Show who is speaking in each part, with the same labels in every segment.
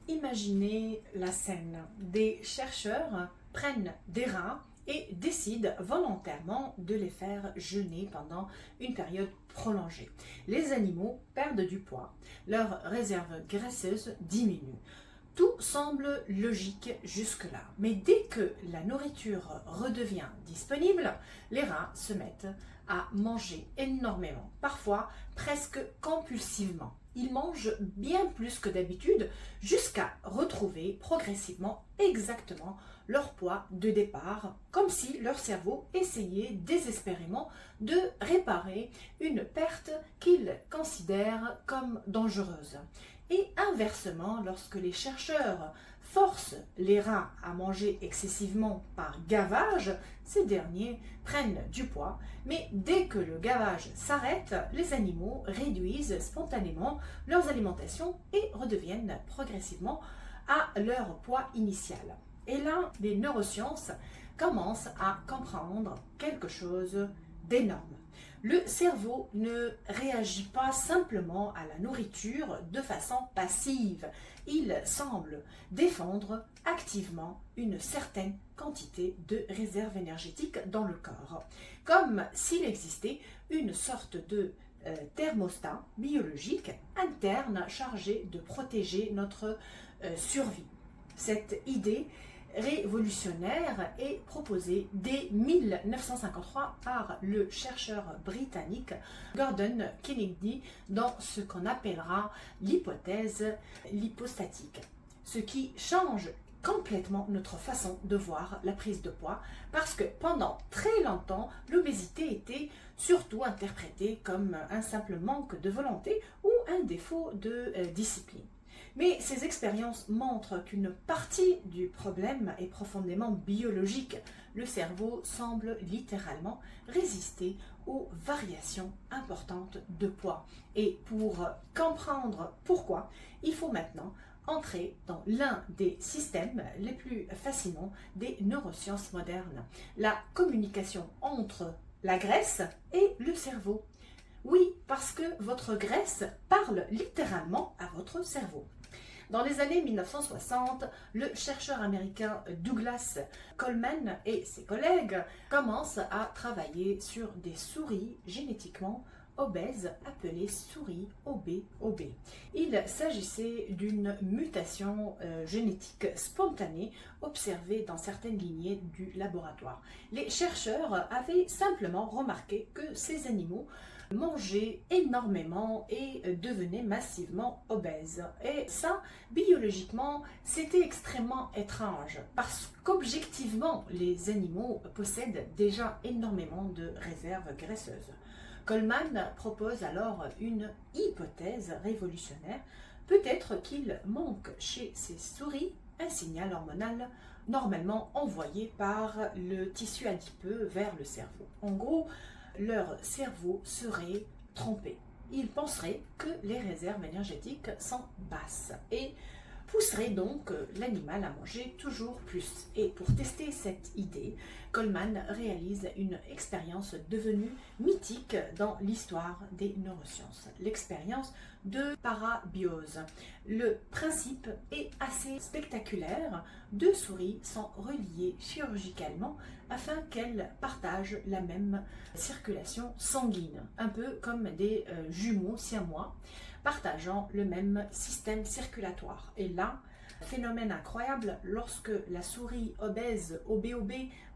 Speaker 1: Imaginez la scène. Des chercheurs prennent des rats et décident volontairement de les faire jeûner pendant une période prolongée. Les animaux perdent du poids, leur réserve graisseuse diminue. Tout semble logique jusque-là, mais dès que la nourriture redevient disponible, les rats se mettent à manger énormément, parfois presque compulsivement. Ils mangent bien plus que d'habitude jusqu'à retrouver progressivement exactement leur poids de départ, comme si leur cerveau essayait désespérément de réparer une perte qu'ils considèrent comme dangereuse. Et inversement, lorsque les chercheurs forcent les rats à manger excessivement par gavage, ces derniers prennent du poids, mais dès que le gavage s'arrête, les animaux réduisent spontanément leurs alimentations et redeviennent progressivement à leur poids initial. Et là, les neurosciences commencent à comprendre quelque chose d'énorme. Le cerveau ne réagit pas simplement à la nourriture de façon passive. Il semble défendre activement une certaine quantité de réserve énergétique dans le corps, comme s'il existait une sorte de thermostat biologique interne chargé de protéger notre survie. Cette idée révolutionnaire est proposée dès 1953 par le chercheur britannique Gordon Kennedy dans ce qu'on appellera l'hypothèse lipostatique, ce qui change complètement notre façon de voir la prise de poids parce que pendant très longtemps, l'obésité était surtout interprétée comme un simple manque de volonté ou un défaut de discipline. Mais ces expériences montrent qu'une partie du problème est profondément biologique. Le cerveau semble littéralement résister aux variations importantes de poids. Et pour comprendre pourquoi, il faut maintenant entrer dans l'un des systèmes les plus fascinants des neurosciences modernes, la communication entre la graisse et le cerveau. Oui, parce que votre graisse parle littéralement à votre cerveau. Dans les années 1960, le chercheur américain Douglas Coleman et ses collègues commencent à travailler sur des souris génétiquement obèses appelées souris OB. Il s'agissait d'une mutation génétique spontanée observée dans certaines lignées du laboratoire. Les chercheurs avaient simplement remarqué que ces animaux mangeaient énormément et devenaient massivement obèses. Et ça, biologiquement, c'était extrêmement étrange parce qu'objectivement, les animaux possèdent déjà énormément de réserves graisseuses. Coleman propose alors une hypothèse révolutionnaire. Peut-être qu'il manque chez ces souris un signal hormonal normalement envoyé par le tissu adipeux vers le cerveau. En gros, leur cerveau serait trompé. Ils penseraient que les réserves énergétiques sont basses et pousseraient donc l'animal à manger toujours plus. Et pour tester cette idée, Coleman réalise une expérience devenue mythique dans l'histoire des neurosciences, l'expérience de parabiose. Le principe est assez spectaculaire. Deux souris sont reliées chirurgicalement afin qu'elles partagent la même circulation sanguine, un peu comme des jumeaux siamois partageant le même système circulatoire. Et là, phénomène incroyable, lorsque la souris obèse OB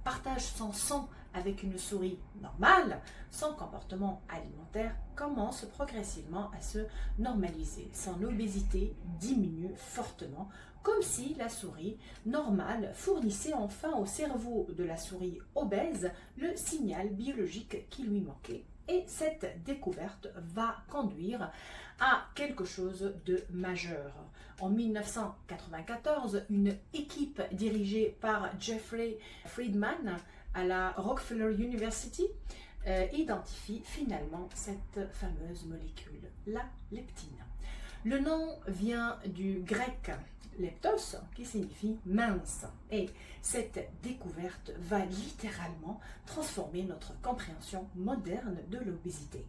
Speaker 1: partage son sang avec une souris normale, son comportement alimentaire commence progressivement à se normaliser. Son obésité diminue fortement, comme si la souris normale fournissait enfin au cerveau de la souris obèse le signal biologique qui lui manquait. Et cette découverte va conduire à quelque chose de majeur. En 1994, une équipe dirigée par Jeffrey Friedman à la Rockefeller University identifie finalement cette fameuse molécule, la leptine. Le nom vient du grec leptos, qui signifie mince. Et cette découverte va littéralement transformer notre compréhension moderne de l'obésité.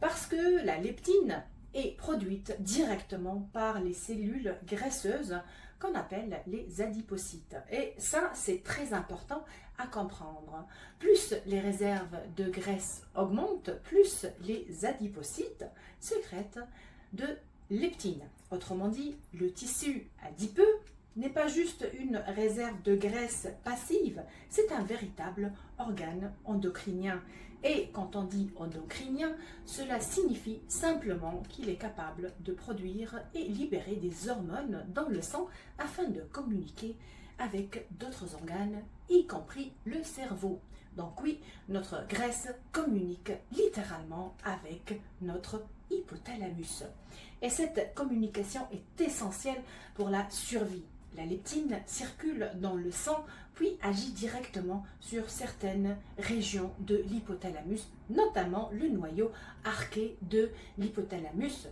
Speaker 1: Parce que la leptine est produite directement par les cellules graisseuses qu'on appelle les adipocytes. Et ça, c'est très important à comprendre. Plus les réserves de graisse augmentent, plus les adipocytes sécrètent de leptine. Autrement dit, le tissu adipeux n'est pas juste une réserve de graisse passive, c'est un véritable organe endocrinien. Et quand on dit endocrinien, cela signifie simplement qu'il est capable de produire et libérer des hormones dans le sang afin de communiquer avec d'autres organes, y compris le cerveau. Donc oui, notre graisse communique littéralement avec notre hypothalamus. Et cette communication est essentielle pour la survie. La leptine circule dans le sang puis agit directement sur certaines régions de l'hypothalamus, notamment le noyau arqué de l'hypothalamus.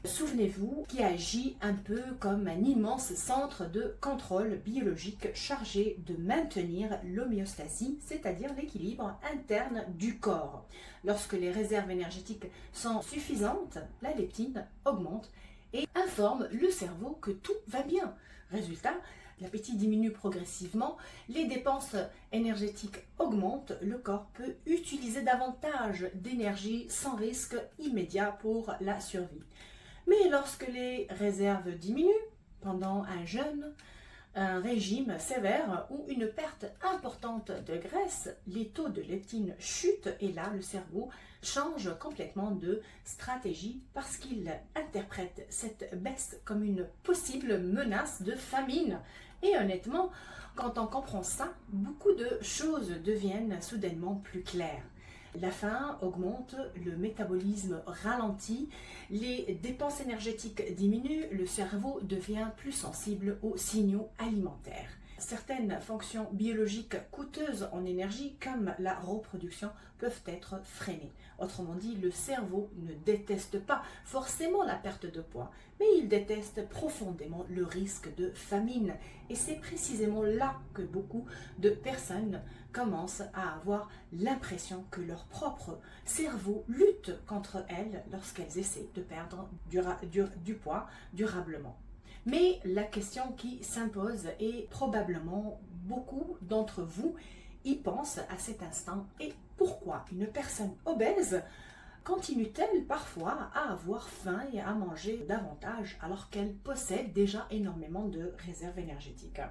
Speaker 1: Souvenez-vous, qui agit un peu comme un immense centre de contrôle biologique chargé de maintenir l'homéostasie, c'est-à-dire l'équilibre interne du corps. Lorsque les réserves énergétiques sont suffisantes, la leptine augmente et informe le cerveau que tout va bien. Résultat, l'appétit diminue progressivement, les dépenses énergétiques augmentent, le corps peut utiliser davantage d'énergie sans risque immédiat pour la survie. Mais lorsque les réserves diminuent pendant un jeûne, un régime sévère ou une perte importante de graisse, les taux de leptine chutent et là le cerveau change complètement de stratégie parce qu'il interprète cette baisse comme une possible menace de famine. Et honnêtement, quand on comprend ça, beaucoup de choses deviennent soudainement plus claires. La faim augmente, le métabolisme ralentit, les dépenses énergétiques diminuent, le cerveau devient plus sensible aux signaux alimentaires. Certaines fonctions biologiques coûteuses en énergie, comme la reproduction, peuvent être freinées. Autrement dit, le cerveau ne déteste pas forcément la perte de poids, mais il déteste profondément le risque de famine. Et c'est précisément là que beaucoup de personnes commencent à avoir l'impression que leur propre cerveau lutte contre elles lorsqu'elles essaient de perdre du poids durablement. Mais la question qui s'impose, et probablement beaucoup d'entre vous y pensent à cet instant, est pourquoi une personne obèse continue-t-elle parfois à avoir faim et à manger davantage alors qu'elle possède déjà énormément de réserves énergétiques?